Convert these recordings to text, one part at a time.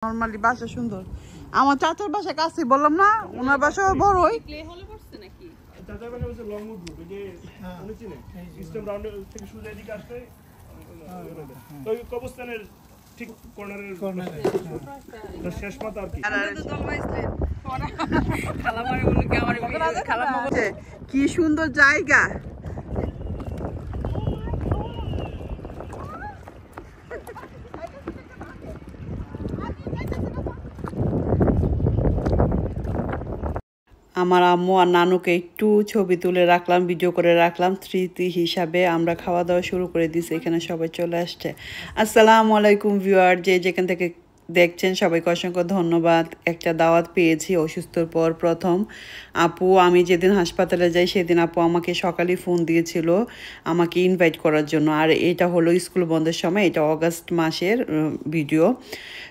Normally বাসা সুন্দর। আমার চাচার বাসা কাছে বললাম না, ওনার বাসা বড়ই। চাচার বাসা হচ্ছে লংউড রোড, ওই যে উনি চিনে সিস্টেম রাউন্ড থেকে সোজা এদিকে আসলে তো ওই কবরস্থানের ঠিক কর্নারের শেষ মাথা আর কি। কি সুন্দর জায়গা। আমার আম্মু আর নানুকে একটু ছবি তুলে রাখলাম, ভিডিও করে রাখলাম স্মৃতি হিসাবে। আমরা খাওয়া দাওয়া শুরু করে দিয়েছি, এখানে সবাই চলে আসছে। আসসালামু আলাইকুম ভিউয়ার, যে যেখান থেকে দেখছেন সবাইকে অসংখ্য ধন্যবাদ। একটা দাওয়াত পেয়েছি অসুস্থর পর প্রথম। আপু, আমি যেদিন হাসপাতালে যাই সেদিন আপু আমাকে সকালে ফোন দিয়েছিল আমাকে ইনভাইট করার জন্য। আর এটা হলো স্কুল বন্ধের সময়, এটা অগাস্ট মাসের ভিডিও।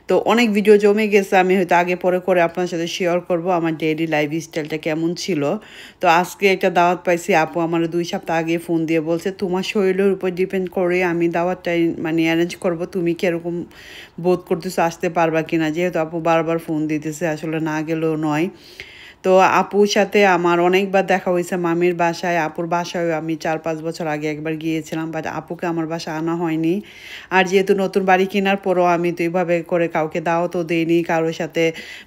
তো অনেক ভিডিও জমে গেছে, আমি হয়তো আগে পরে করে আপনার সাথে শেয়ার করব আমার ডেইলি লাইফ স্টাইলটা কেমন ছিল। তো আজকে একটা দাওয়াত পাইছি, আপু আমার 2 সপ্তাহ আগে ফোন দিয়ে বলছে তোমার শরীরের উপর ডিপেন্ড করে আমি দাওয়াতটাই মানে অ্যারেঞ্জ করব, তুমি কীরকম বোধ করতেছো, আসতে পারবা কিনা। যেহেতু আপু বারবার ফোন দিতেছে, আসলে না গেলেও নয়। তো আপুর সাথে আমার অনেকবার দেখা হয়েছে মামির বাসায়। আপুর বাসায় আমি 4-5 বছর আগে একবার গিয়েছিলাম, বাট আপুকে আমার বাসায় আনা হয়নি। আর যেহেতু নতুন বাড়ি কেনার পরও আমি তো এইভাবে করে কাউকে দাওয়াতও দিইনি, কারোর সাথে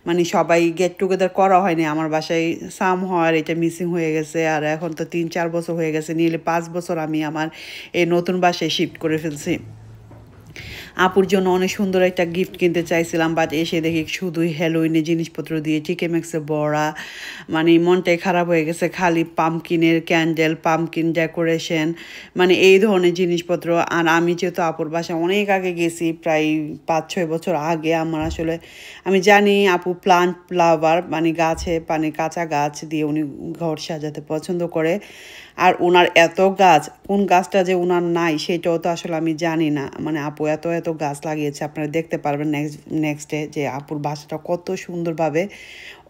মানে সবাই গেট টুগেদার করা হয়নি আমার বাসায়। সাম হওয়ার এটা মিসিং হয়ে গেছে। আর এখন তো 3-4 বছর হয়ে গেছে, নিলে 5 বছর আমি আমার এই নতুন বাসায় শিফট করে ফেলছি। আপুর জন্য অনেক সুন্দর একটা গিফট কিনতে চাইছিলাম, বাট এসে দেখি শুধুই হ্যালোইনের জিনিসপত্র দিয়ে টিকে ম্যাক্সে ভরা। মানে মনটাই খারাপ হয়ে গেছে, খালি পাম্পকিনের ক্যান্ডেল, পাম্পকিন ডেকোরেশন, মানে এই ধরনের জিনিসপত্র। আর আমি যেহেতু আপুর বাসায় অনেক আগে গেছি, প্রায় 5-6 বছর আগে, আমার আসলে আমি জানি আপু প্লান্ট লাভার, মানে গাছে মানে কাঁচা গাছ দিয়ে উনি ঘর সাজাতে পছন্দ করে। আর ওনার এত গাছ, কোন গাছটা যে ওনার নাই সেটাও তো আসলে আমি জানি না। মানে আপু এত এত গাছ লাগিয়েছে, আপনারা দেখতে পারবেন নেক্সটে যে আপুর বাসাটা কত সুন্দরভাবে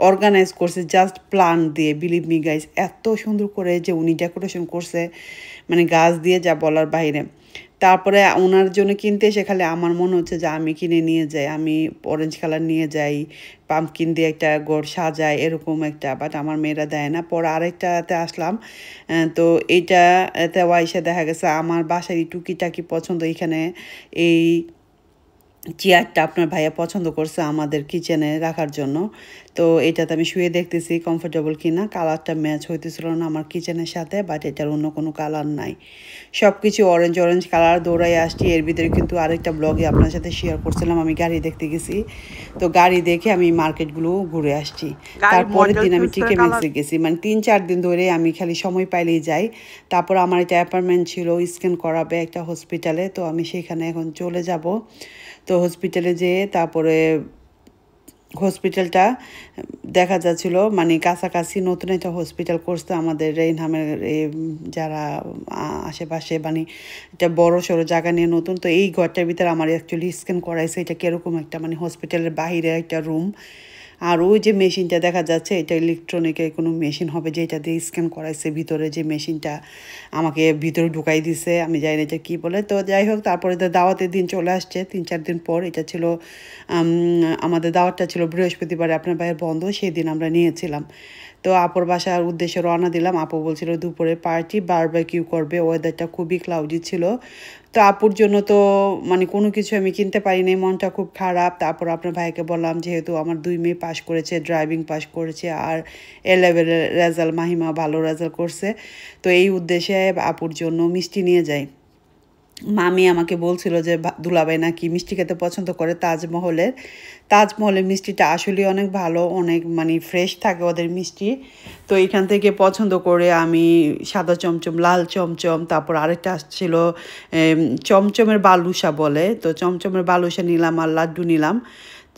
অর্গানাইজ করছে জাস্ট প্লান্ট দিয়ে। বিলিভ মি গাইস, এত সুন্দর করে যে উনি ডেকোরেশন করছে মানে গাছ দিয়ে, যা বলার বাইরে। তারপরে ওনার জন্য কিনতে এসে খালি আমার মনে হচ্ছে যে আমি কিনে নিয়ে যাই, আমি অরেঞ্জ কালার নিয়ে যাই, পাম্পকিন দিয়ে একটা ঘর সাজাই, এরকম একটা। বাট আমার মেয়েরা দেয় না। পরে আরেকটাতে আসলাম, তো এইটাতে এসে দেখা গেছে আমার বাসার টুকিটাকি পছন্দ। এখানে এই চেয়ারটা আপনার ভাইয়া পছন্দ করছে আমাদের কিচেনে রাখার জন্য। তো এটাতে আমি শুয়ে দেখতেছি কমফোর্টেবল কিনা। কালারটা ম্যাচ হইতেছিল না আমার কিচেনের সাথে, বাট এটার অন্য কোনো কালার নাই, সব কিছু অরেঞ্জ অরেঞ্জ কালার। দৌড়াই আসছি। এর ভিতরে কিন্তু আরেকটা ব্লগে আপনার সাথে শেয়ার করছিলাম, আমি গাড়ি দেখতে গেছি। তো গাড়ি দেখে আমি মার্কেটগুলো ঘুরে আসছি। তারপরের দিন আমি টিকে ম্যাক্সে গেছি, মানে 3-4 দিন ধরে আমি খালি সময় পাইলেই যাই। তারপর আমার একটা অ্যাপয়েন্টমেন্ট ছিল স্ক্যান করাবে একটা হসপিটালে, তো আমি সেখানে এখন চলে যাব। তো হসপিটালে যেয়ে তারপরে হসপিটালটা দেখা যাচ্ছিল মানে কাছাকাছি নতুন একটা হসপিটাল করছে আমাদের রেইনহামের যারা আশেপাশে, মানে একটা বড় সড়ো জায়গা নিয়ে নতুন। তো এই ঘরটার ভিতরে আমার অ্যাকচুয়ালি স্ক্যান করাইছে। এটা কীরকম একটা মানে হসপিটালের বাইরে একটা রুম। আর ওই যে মেশিনটা দেখা যাচ্ছে এটা ইলেকট্রনিকের কোনো মেশিন হবে, যেটা দিয়ে স্ক্যান করাইছে। ভিতরে যে মেশিনটা আমাকে ভিতরে ঢুকাই দিছে, আমি জানি না এটা কী বলে। তো যাই হোক, তারপরে তো দাওয়াতের দিন চলে আসছে 3-4 দিন পর। এটা ছিল আমাদের দাওয়াতটা ছিল বৃহস্পতিবারে, আপনার ভাইয়ের বন্ধ, সেই দিন আমরা নিয়েছিলাম। তো আপুর বাসার উদ্দেশ্যে রওনা দিলাম। আপু বলছিল দুপুরে পার্টি বারবিকিউ করবে, ওয়েদারটা খুবই ক্লাউডি ছিল। তো আপুর জন্য তো মানে কোনো কিছু আমি কিনতে পারিনি, মনটা খুব খারাপ। তারপর আপনার ভাইকে বললাম যেহেতু আমার 2 মেয়ে পাস করেছে, ড্রাইভিং পাস করেছে, আর A-লেভেলের রেজাল্ট মাহিমা ভালো রেজাল্ট করছে, তো এই উদ্দেশ্যে আপুর জন্য মিষ্টি নিয়ে যাই। মামি আমাকে বলছিল যে দুলাভাই নাকি মিষ্টি খেতে পছন্দ করে তাজমহলের মিষ্টিটা আসলে অনেক ভালো, অনেক মানে ফ্রেশ থাকে ওদের মিষ্টি। তো এখান থেকে পছন্দ করে আমি সাদা চমচম, লাল চমচম, তারপর আরেকটা আসছিল চমচমের বালুশা বলে, তো চমচমের বালুশা নিলাম আর লাড্ডু নিলাম।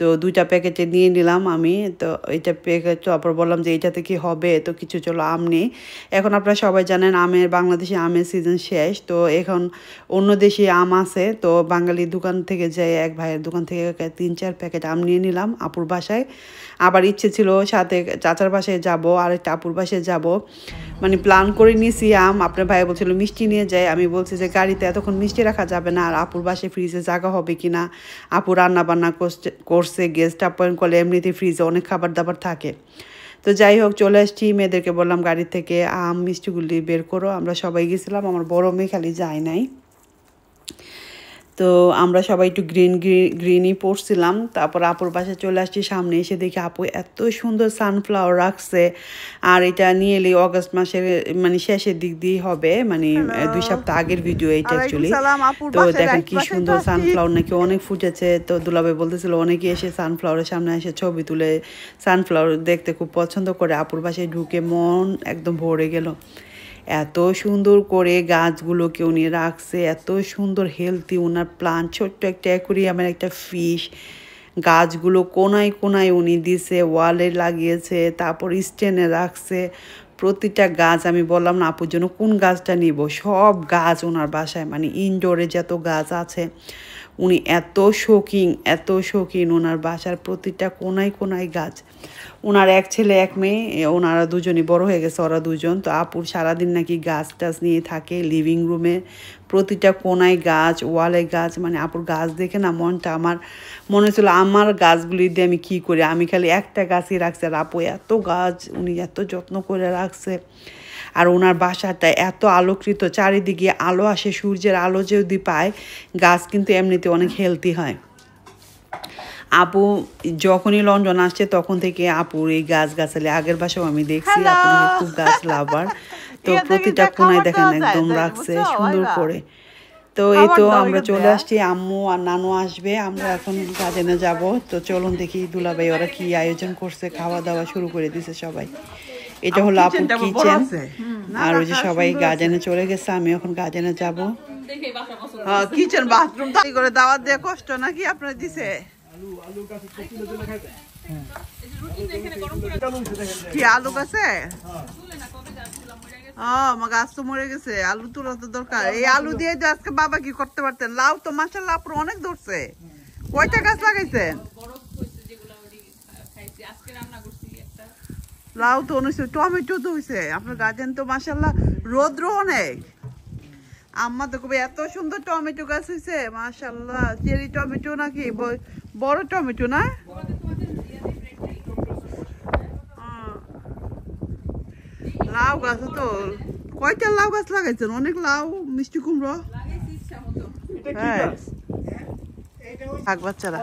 তো 2টা প্যাকেটে নিয়ে নিলাম আমি। তো এইটা প্যাকেট, তারপর বললাম যে এইটাতে কি হবে, তো কিছু চলো আম নেই। এখন আপনারা সবাই জানেন বাংলাদেশে আমের সিজন শেষ, তো এখন অন্য দেশে আম আছে। তো বাঙালির দোকান থেকে যাই এক ভাইয়ের দোকান থেকে 3-4 প্যাকেট আম নিয়ে নিলাম আপুর বাসায়। আবার ইচ্ছে ছিল সাথে চাচার বাসায় যাব, আরেকটা আপুর বাসায় যাব। মানে প্ল্যান করে নিয়েছি আপনার ভাই বলছিল মিষ্টি নিয়ে যায়, আমি বলছি যে গাড়িতে এতক্ষণ মিষ্টি রাখা যাবে না, আর আপুর বাসায় ফ্রিজে জায়গা হবে কি না, আপু রান্না বান্না করছে, গেস্ট অ্যাপয়েন্ট করলে এমনিতেই ফ্রিজে অনেক খাবার দাবার থাকে। তো যাই হোক চলে আসছি, মেয়েদেরকে বললাম গাড়ি থেকে মিষ্টিগুলি বের করো। আমরা সবাই গেছিলাম, আমার বড় মেয়ে খালি যায় নাই। তো আমরা সবাই একটু গ্রিনই পড়ছিলাম। তারপর আপুর বাসায় চলে আসছি, সামনে এসে দেখি আপু এত সুন্দর সানফ্লাওয়ার রাখছে। আর এটা নিয়ে এলে অগস্ট মাসের মানে শেষের দিক দিয়ে হবে, মানে 2 সপ্তাহ আগের ভিডিও এইটা অ্যাকচুয়ালি। তো দেখেন কি সুন্দর সানফ্লাওয়ার নাকি অনেক ফুটেছে। তো দুলাভাই বলতেছিল অনেকে এসে সানফ্লাওয়ারের সামনে এসে ছবি তুলে, সানফ্লাওয়ার দেখতে খুব পছন্দ করে। আপুর বাসায় ঢুকে মন একদম ভরে গেল। এত সুন্দর করে গাছগুলোকে উনি রাখছে, এত সুন্দর হেলদি ওনার প্লান্ট, ছোট্ট একটা অ্যাকুরিয়ামের একটা ফিশ। গাছগুলো কোনায় কোনায় উনি দিছে, ওয়ালে লাগিয়েছে, তারপর স্ট্যান্ডে রাখছে। প্রতিটা গাছ আমি বললাম না আপুর জন্য কোন গাছটা নিব, সব গাছ ওনার বাসায়, মানে ইনডোরে যত গাছ আছে উনি এত শৌখিন ওনার বাসার প্রতিটা কোনায় কোনায় গাছ। ওনার এক ছেলে এক মেয়ে, ওনারা দুজনই বড় হয়ে গেছে, ওরা দুজন। তো আপুর সারাদিন নাকি গাছ টাছ নিয়ে থাকে, লিভিং রুমে প্রতিটা কোনায় গাছ, ওয়ালে গাছ। মানে আপুর গাছ দেখে না মনটা আমার মনে হচ্ছিল আমার গাছগুলি দিয়ে আমি কী করি, আমি খালি একটা গাছই রাখছি। আর আপু এত গাছ উনি এত যত্ন করে রাখছে। আর ওনার বাসাটা এত আলোকৃত, চারিদিকে আলো আসে, সূর্যের আলো যদি পায় গাছ কিন্তু এমনিতে অনেক হেলদি হয়। আপু যখনই লন্ডন আসছে তখন থেকে আপুর এই গাছগাছালি, আগের বাসাও আমি দেখছি আপু খুব গাছ লাভার। তো প্রতিটা কোনায় দেখেন একদম রাখছে সুন্দর করে। তো এই তো আমরা চলে আসছি, আম্মু আর নানু আসবে, আমরা এখন গার্ডেনে যাব। তো চলুন দেখি দুলাভাই ওরা কি আয়োজন করছে, খাওয়া দাওয়া শুরু করে দিছে সবাই। এটা হলো আপুর কিচেন। আর ওই যে সবাই গার্ডেনে চলে গেছে, আমি এখন গার্ডেনে যাব। কিচেন বাথরুম করে দাওয়াত দিয়ে কষ্ট নাকি আপনার দিছে? কি আলু গাছে? আমার গাছ তো মরে গেছে, আলু তোলা তো দরকার। এই আলু দিয়ে আজকে বাবা কি করতে পারতেন। লাউ তো মাশাআল্লাহ আপনার অনেক ধরছে। কয়টা গাছ লাগাইছেন? লাউ তো হয়েছে, টমেটো তো হয়েছে। আপনার গার্ডেন তো মাশাআল্লাহ রৌদ্র অনেক। আম্মা তো খুবই এত সুন্দর টমেটো গাছ হয়েছে মাশাআল্লাহ। চেরি টমেটো নাকি বড় টমেটো না? লাউ গাছ তো কয়টা লাউ গাছ লাগাইছেন? অনেক লাউ, মিষ্টি কুমড়ো। হ্যাঁ থাক বাচ্চারা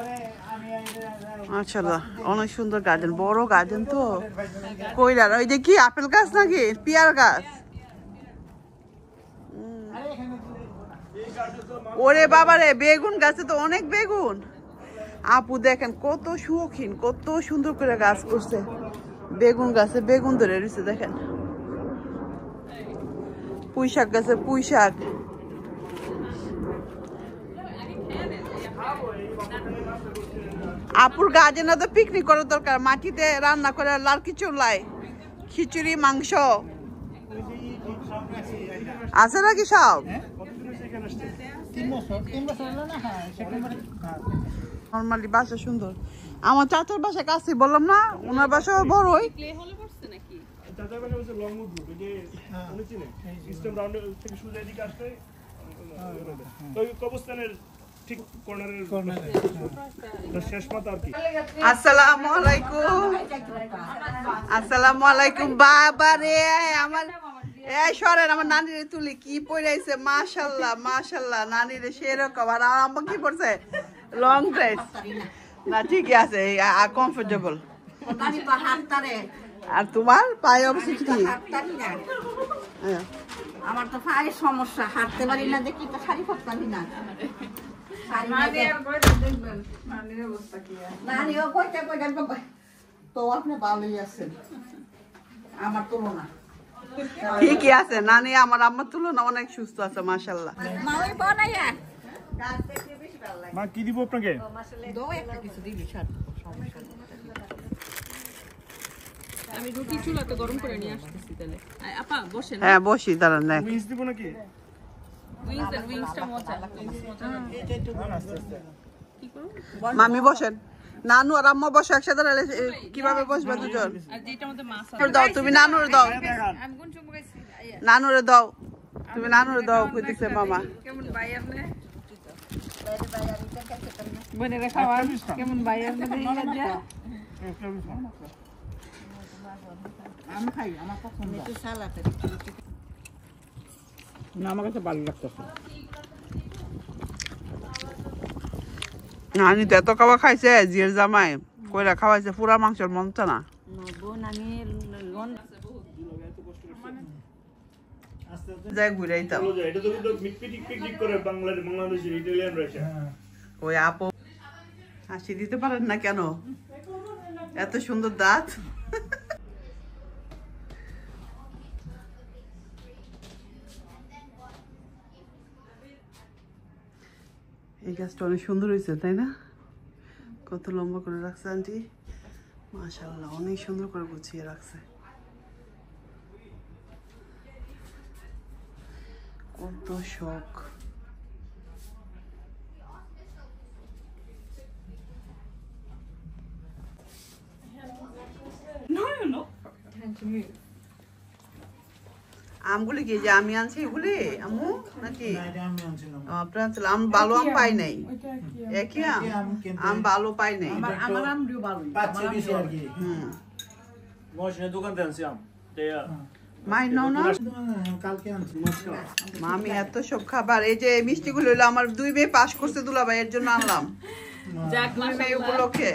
মাশাআল্লাহ অনেক সুন্দর গার্ডেন, বড় গার্ডেন তো। কইলার ওই যে কি আপেল গাছ নাকি পেয়ার গাছ? ওরে বাবারে বেগুন গাছে তো অনেক বেগুন। আপু দেখেন কত শৌখিন, কত সুন্দর করে গাছ করছে। বেগুন গাছে বেগুন ধরে রয়েছে দেখেন। পুঁই শাক গাছে পুঁই শাক। আপুর গার্ডেনে তো পিকনিক করার দরকার, মাটিতে রান্না করে লাড়কি চুলাই, খিচুড়ি, মাংস আছে নাকি সব? নরমালি বাসা সুন্দর। আমার চাচার বাসা কাছে, বললাম না ওনার বাসা বড়ই। আসসালামু আলাইকুম বাবা রে। আমার এই সরেন, আমার নানিরে তুলি কি পরাইছে মাশাআল্লাহ মাশাআল্লাহ। নানিরে সেরকম। আর আম্মা কি পরছে? লং ড্রেস না, ঠিকই আছে, কমফোর্টেবল। আর তোমার পায়ে অবস্থা কি? আমার তো পায়ের সমস্যা, হাঁটতে পারি না দেখি তো শাড়ি পরতে পারি না। তো আপনি ভালোই আছেন, আমার তুলনা। ঠিকই আছে, নানি আমার আম্মার তুলনা অনেক সুস্থ আছে মাশাআল্লাহ। মা কি দিব আপনাকে? আমি রুটি চুলাতে গরম করে নিয়ে আসতেছি তাহলে। আপা বসেন। হ্যাঁ বসি, দাঁড়ান না। উইংস দিব নাকি? উইংসটা মজা। মামি বসেন। নানু আর আম্মা বসো একসাথে, নাহলে কিভাবে বসবে দুজন? আর যেটার মধ্যে মাছ দাও তুমি, নানুরে দাও, আমি কোন চুমু গাইছি নানুরে দাও, তুমি নানুরে দাও, কইতেছে মামা। কেমন ভাই আপনি বাইরে বাইরে আমি তো খেতে পারি না। বনেরা খাওয়ান কেমন ভাই আপনি আমি খাই, আমার পছন্দ। একটু সালাদ না আমার কাছে ভালো লাগতেছে। নানি তো এত খাওয়া খাইছে, জিয়ের জামাই কইরা খাওয়াইছে, পুরা মাংসের মনটা না। বোন আমি লোন যাই ঘুরাইতাম। এটা তো কিন্তু পিকনিক করে বাংলাদেশের ইটালিয়ান রাশিয়া। ওই আপু হাসি দিতে পারেন না কেন? এত সুন্দর দাঁত। এই গাছটা অনেক সুন্দর হয়েছে, তাই না? কত লম্বা করে রাখছে আন্টি, মাশাআল্লাহ, অনেক সুন্দর করে গুছিয়ে রাখছে। কত শখ। আমগুলি কি যে আমি আনছি এগুলি আম্মু নাকি? আপনার আনছিল আম, ভালো আম পাই নাই। একই আম, আম ভালো পাই নাই। আমার আমরিও ভালো। দোকান থেকে আনছি আম। মাই নাও না, মামি এত সব খাবার। এই যে মিষ্টিগুলো হলো আমার 2 মেয়ে পাস করছে দুলাভাই, এর জন্য আনলাম। যাক 2 মেয়ে উপলক্ষে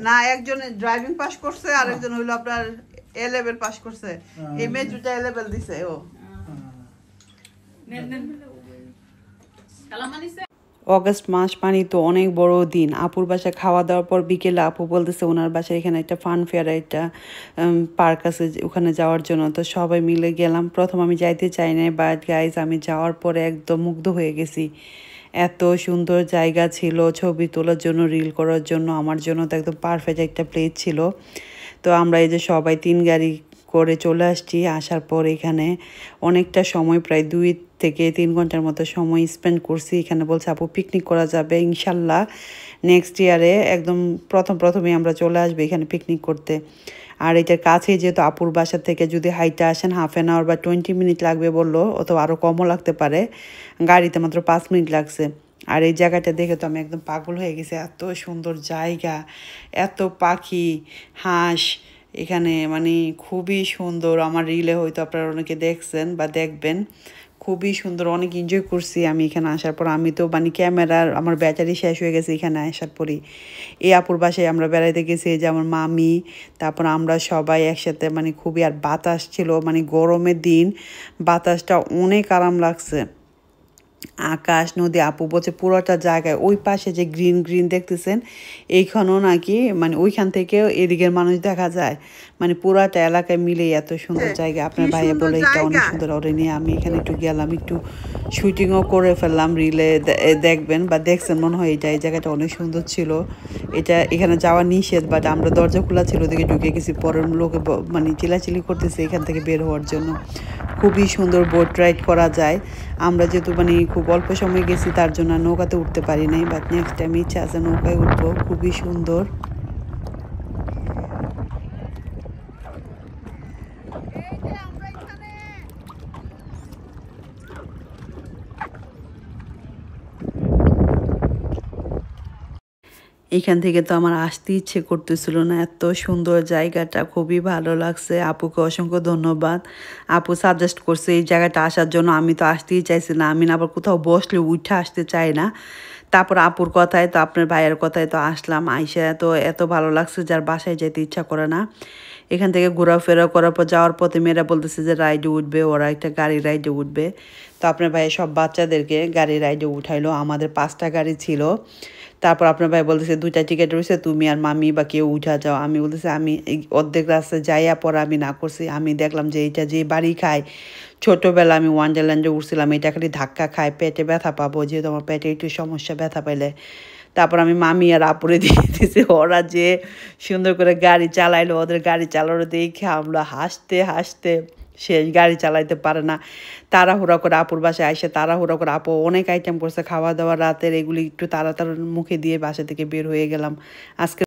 না, একজন ড্রাইভিং পাস করছে আর একজন হইলো আপনার এ লেভেল পাস করছে। এই মেয়ে দুটা এ লেভেল দিছে ও। অগস্ট মাস মানে তো অনেক বড় দিন। আপুর বাসায় খাওয়া দাওয়ার পর বিকেলে আপু বলতেছে ওনার বাসায় এখানে একটা ফান ফেয়ার, একটা পার্ক আছে, ওখানে যাওয়ার জন্য। তো সবাই মিলে গেলাম। প্রথম আমি যাইতে চাই না, বাট গাইজ আমি যাওয়ার পরে একদম মুগ্ধ হয়ে গেছি। এত সুন্দর জায়গা ছিল ছবি তোলার জন্য, রিল করার জন্য। আমার জন্য তো একদম পারফেক্ট একটা প্লেস ছিল। তো আমরা এই যে সবাই 3 গাড়ি করে চলে আসছি। আসার পর এখানে অনেকটা সময়, প্রায় 2 থেকে 3 ঘন্টার মতো সময় স্পেন্ড করছি। এখানে বলছে আপু পিকনিক করা যাবে ইনশাল্লাহ নেক্সট ইয়ারে, একদম প্রথমেই আমরা চলে আসবো এখানে পিকনিক করতে। আর এটার কাছে যেহেতু আপুর বাসা থেকে যদি হাইটে আসেন 1/2 hour বা 20 মিনিট লাগবে বললো, অথবা আরও কমও লাগতে পারে। গাড়িতে মাত্র 5 মিনিট লাগছে। আর এই জায়গাটা দেখে তো আমি একদম পাগল হয়ে গেছি। এত সুন্দর জায়গা, এত পাখি, হাঁস এখানে, মানে খুবই সুন্দর। আমার রিলে হয়তো আপনারা অনেকে দেখছেন বা দেখবেন, খুবই সুন্দর, অনেক এনজয় করছি আমি এখানে আসার পর। আমি তো মানে ক্যামেরার আমার ব্যাটারি শেষ হয়ে গেছে এখানে আসার পরই। এই আপুর বাসায় আমরা বেড়াইতে গেছি, যে আমার মামি, তারপর আমরা সবাই একসাথে, মানে খুবই, আর বাতাস ছিল, মানে গরমের দিন বাতাসটা অনেক আরাম লাগছে। আকাশ, নদী, আপু বলছে পুরোটা জায়গায় ওই পাশে যে গ্রিন গ্রিন দেখতেছেন এইখানেও নাকি, মানে ওইখান থেকেও এদিকের মানুষ দেখা যায়। মানে পুরাটা এলাকায় মিলে এত সুন্দর জায়গা। আপনার ভাইয়া বলে এটা অনেক সুন্দর, ওরে নিয়ে আমি এখানে একটু গেলাম, একটু শুটিংও করে ফেললাম। রিলে দেখবেন বা দেখছেন মনে হয়। এই জায়গাটা অনেক সুন্দর ছিল। এখানে যাওয়া নিষেধ, বাট আমরা দরজা খোলা ছিল ওদিকে ঢুকে গেছি। পরের লোকে মানে চিলাচিলি করতেছে এখান থেকে বের হওয়ার জন্য। খুবই সুন্দর, বোট রাইড করা যায়। আমরা যেহেতু মানে খুব অল্প সময় গেছি তার জন্য নৌকাতে উঠতে পারি নাই, বাট নেক্সট টাইম ইচ্ছা আছে নৌকায় উঠবো। খুবই সুন্দর। এখান থেকে তো আমার আসতে ইচ্ছে করতেছিল না, এত সুন্দর জায়গাটা, খুবই ভালো লাগছে। আপুকে অসংখ্য ধন্যবাদ। আপু সাজেস্ট করছে এই জায়গাটা আসার জন্য। আমি তো আসতেই চাইছি না, আমি না আবার কোথাও বসলে উঠে আসতে চাই না। তারপর আপুর কথায় তো, আপনার ভাইয়ের কথায় তো আসলাম। আইসা তো এত ভালো লাগছে যার বাসায় যেতে ইচ্ছা করে না। এখান থেকে ঘোরাফেরা করার পর যাওয়ার পথে মেয়েরা বলতেছে যে রাইডে উঠবে, ওরা একটা গাড়ি রাইডে উঠবে। তো আপনার ভাই সব বাচ্চাদেরকে গাড়ি রাইডে উঠাইলো। আমাদের 5টা গাড়ি ছিল। তারপর আপনার ভাই বলতেছে 2টা টিকিট রয়েছে, তুমি আর মামি বা কেউ উঠা যাও। আমি বলতেছি আমি অর্ধেক রাস্তায় যাইয়া পর আমি না করছি। আমি দেখলাম যে এইটা যে বাড়ি খায়, ছোটোবেলা আমি ওয়ান্ডারল্যান্ডে উঠছিলাম, এটা খালি ধাক্কা খায়, পেটে ব্যথা পাবো, যেহেতু আমার পেটে একটু সমস্যা, ব্যথা পাইলে। তারপর আমি মামি আর আপুরে দিয়ে দিয়েছি। ওরা যে সুন্দর করে গাড়ি চালাইলো, ওদের গাড়ি চালানো দেখে আমরা হাসতে হাসতে শেষ, গাড়ি চালাইতে পারে না। তাড়াহুড়া করে আপুর বাসায় আইসে তাড়াহুড়া করে আপু অনেক আইটেম করছে খাওয়া দাওয়া রাতের, এগুলি একটু তাড়াতাড়ি মুখে দিয়ে বাসা থেকে বের হয়ে গেলাম। আজকে